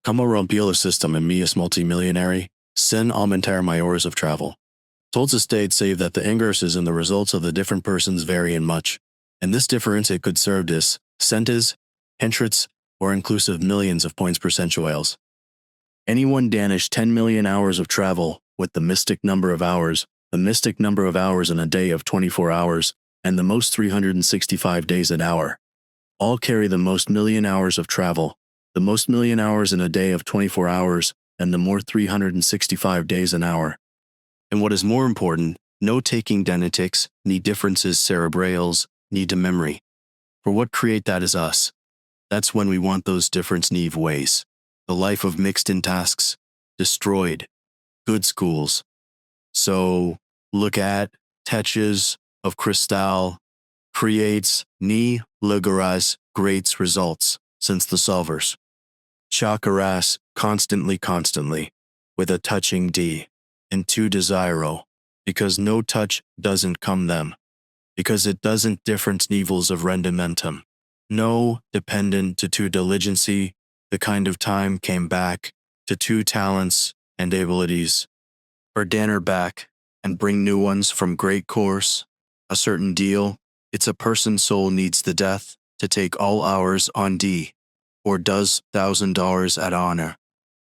Cómo rompí el sistema en mi es multimillonario, sin aumentar my horas of travel. Todos ustedes say that the ingresos and the results of the different persons vary in much, and this difference it could serve as cientos, hundreds, or inclusive millions of points percentuales. Anyone danish 10 million hours of travel with the mystic number of hours in a day of 24 hours, and the most 365 days an hour. All carry the most million hours of travel, the most million hours in a day of 24 hours, and the more 365 days an hour. And what is more important, no taking genetics, ni differences cerebrales, ni to memory. For what create that is us. That's when we want those different neve ways. The life of mixed in tasks, destroyed, good schools. So, look at teches of crystal, creates ni lugaras greats results, since the solvers. Chakaras constantly, with a touching D, and to desiro, because no touch doesn't come them, because it doesn't different nivels of rendimentum. No dependent to two diligency, the kind of time came back to two talents and abilities, or danner back and bring new ones from great course, a certain deal, it's a person's soul needs the death to take all hours on D, or does $1,000 at honor.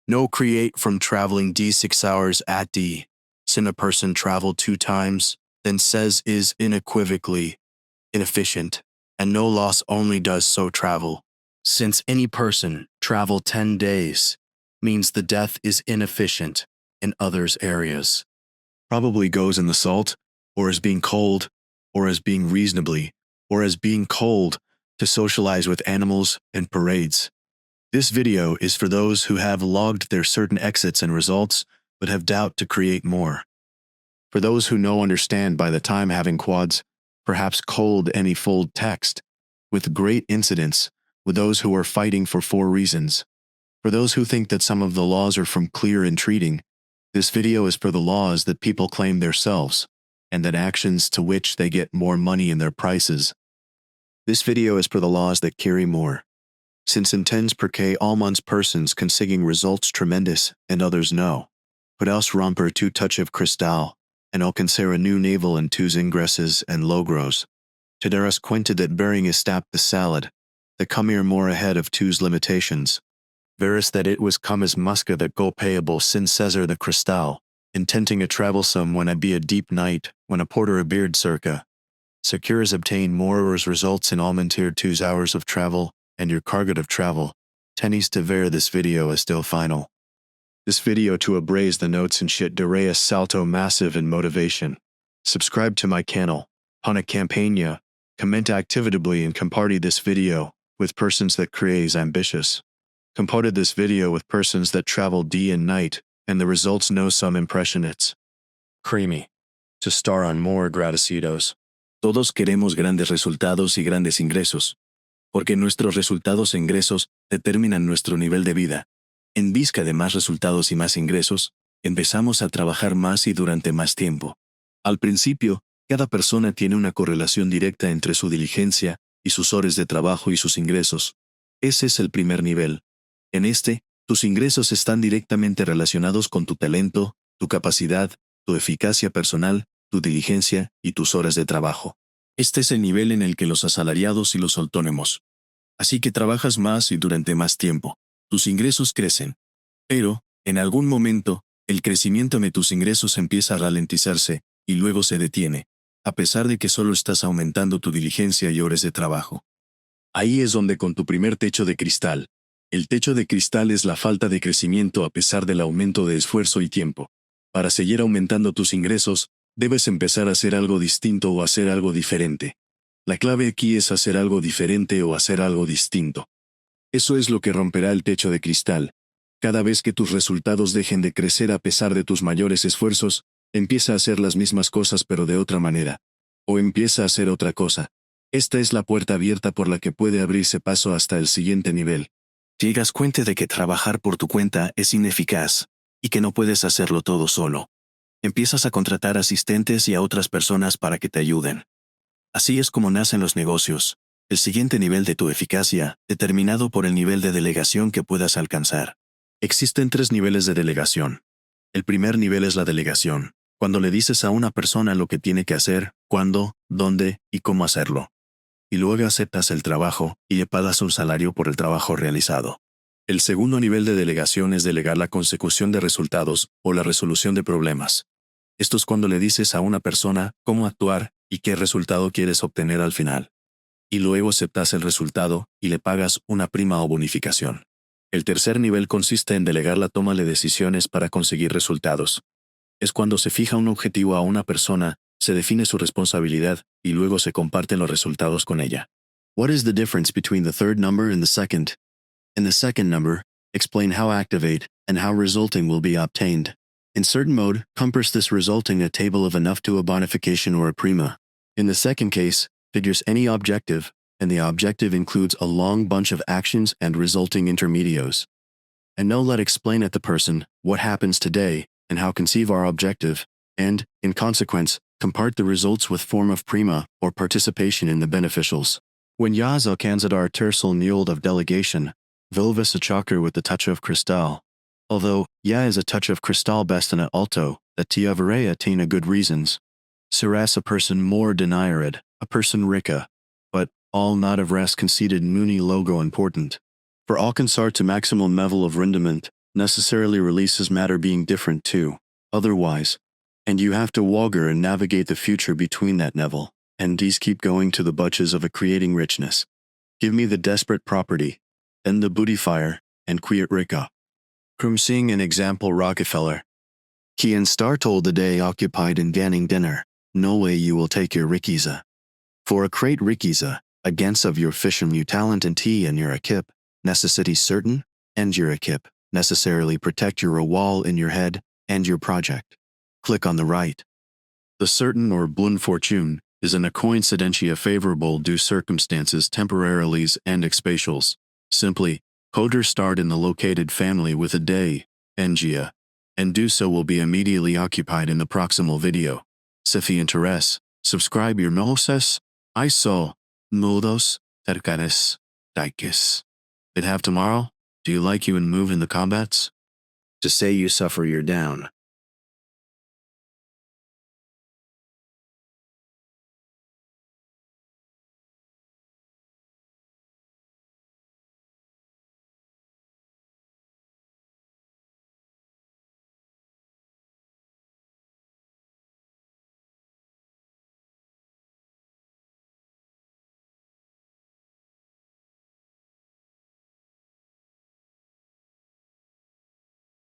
No create from traveling D 6 hours at D, sin a person travel 2 times, then says is unequivocally inefficient, and no loss only does so travel. Since any person travel 10 days, means the death is inefficient in others' areas. Probably goes in the salt, or as being cold, or as being reasonably, or as being cold, to socialize with animals and parades. This video is for those who have logged their certain exits and results, but have doubt to create more. For those who know understand by the time having quads, perhaps cold any fold text, with great incidents, with those who are fighting for 4 reasons. For those who think that some of the laws are from clear entreating, this video is for the laws that people claim themselves, and that actions to which they get more money in their prices. This video is for the laws that carry more. Since intends porque almans persons consigning results tremendous, and others no. But else romper tu touch of cristal, and alcanzar a new navel en tus ingresos and logros. Te darás cuenta that bearing estap the salad, the come here more ahead of tus limitations. Verus that it was come as musca that go payable sin Cesar the cristal, intenting a travelsome when I be a deep night, when a porter a beard circa. Secures obtain more as results in aumentar 2 hours of travel, and your cargo of travel. Tenis to ver this video is still final. This video to abrase the notes and shit de salto massive in motivation. Subscribe to my channel. Pana campaigna. Comment activitably and comparty this video with persons that creates ambitious. Comparted this video with persons that travel day and night, and the results know some impressionists. Creamy. To star on more agradecidos. Todos queremos grandes resultados y grandes ingresos, porque nuestros resultados e ingresos determinan nuestro nivel de vida. En busca de más resultados y más ingresos, empezamos a trabajar más y durante más tiempo. Al principio, cada persona tiene una correlación directa entre su diligencia y sus horas de trabajo y sus ingresos. Ese es el primer nivel. En este, tus ingresos están directamente relacionados con tu talento, tu capacidad, tu eficacia personal, tu diligencia y tus horas de trabajo. Este es el nivel en el que los asalariados y los autónomos. Así que trabajas más y durante más tiempo. Tus ingresos crecen. Pero, en algún momento, el crecimiento de tus ingresos empieza a ralentizarse y luego se detiene, a pesar de que solo estás aumentando tu diligencia y horas de trabajo. Ahí es donde con tu primer techo de cristal. El techo de cristal es la falta de crecimiento a pesar del aumento de esfuerzo y tiempo. Para seguir aumentando tus ingresos, debes empezar a hacer algo distinto o hacer algo diferente. La clave aquí es hacer algo diferente o hacer algo distinto. Eso es lo que romperá el techo de cristal. Cada vez que tus resultados dejen de crecer a pesar de tus mayores esfuerzos, empieza a hacer las mismas cosas pero de otra manera. O empieza a hacer otra cosa. Esta es la puerta abierta por la que puede abrirse paso hasta el siguiente nivel. Llegas cuenta de que trabajar por tu cuenta es ineficaz, y que no puedes hacerlo todo solo. Empiezas a contratar asistentes y a otras personas para que te ayuden. Así es como nacen los negocios. El siguiente nivel de tu eficacia, determinado por el nivel de delegación que puedas alcanzar. Existen 3 niveles de delegación. El primer nivel es la delegación, cuando le dices a una persona lo que tiene que hacer, cuándo, dónde y cómo hacerlo. Y luego aceptas el trabajo y le pagas un salario por el trabajo realizado. El segundo nivel de delegación es delegar la consecución de resultados o la resolución de problemas. Esto es cuando le dices a una persona cómo actuar y qué resultado quieres obtener al final. Y luego aceptas el resultado y le pagas una prima o bonificación. El tercer nivel consiste en delegar la toma de decisiones para conseguir resultados. Es cuando se fija un objetivo a una persona, se define su responsabilidad y luego se comparten los resultados con ella. What is the difference between the third number and the second? In the second number, explain how activate and how resulting will be obtained. In certain mode, compass this resulting a table of enough to a bonification or a prima. In the second case, figures any objective, and the objective includes a long bunch of actions and resulting intermedios. And no let explain at the person what happens today and how conceive our objective, and, in consequence, compart the results with form of prima or participation in the beneficials. When Yaz alcanzadar tersel nield of delegation, Vilvis a chocker with the touch of cristal. Although, ya is a touch of cristal bestina alto, that tiavere attain a good reasons. Siras a person more denired, a person rica, but, all not of rest conceited muni logo important. For all consart to maximum level of rendement, necessarily releases matter being different too, otherwise. And you have to walger and navigate the future between that level, and these keep going to the butches of a creating richness. Give me the desperate property, then the booty fire, and quiet rica. From seeing an example Rockefeller. He and Star told the day occupied in ganning dinner, no way you will take your rikiza. For a crate rikiza, against of your fisham you talent and tea and your ekip, necessity certain, and your ekip, necessarily protect your wall in your head, and your project. Click on the right. The certain or blun fortune is an a coincidentia favorable due circumstances temporariles and expatials. Simply, coder start in the located family with a day, engia, and do so will be immediately occupied in the proximal video. Sifi interess, subscribe your moses, I saw, modos, tercares, daikis. It have tomorrow? Do you like you and move in the combats? To say you suffer you're down.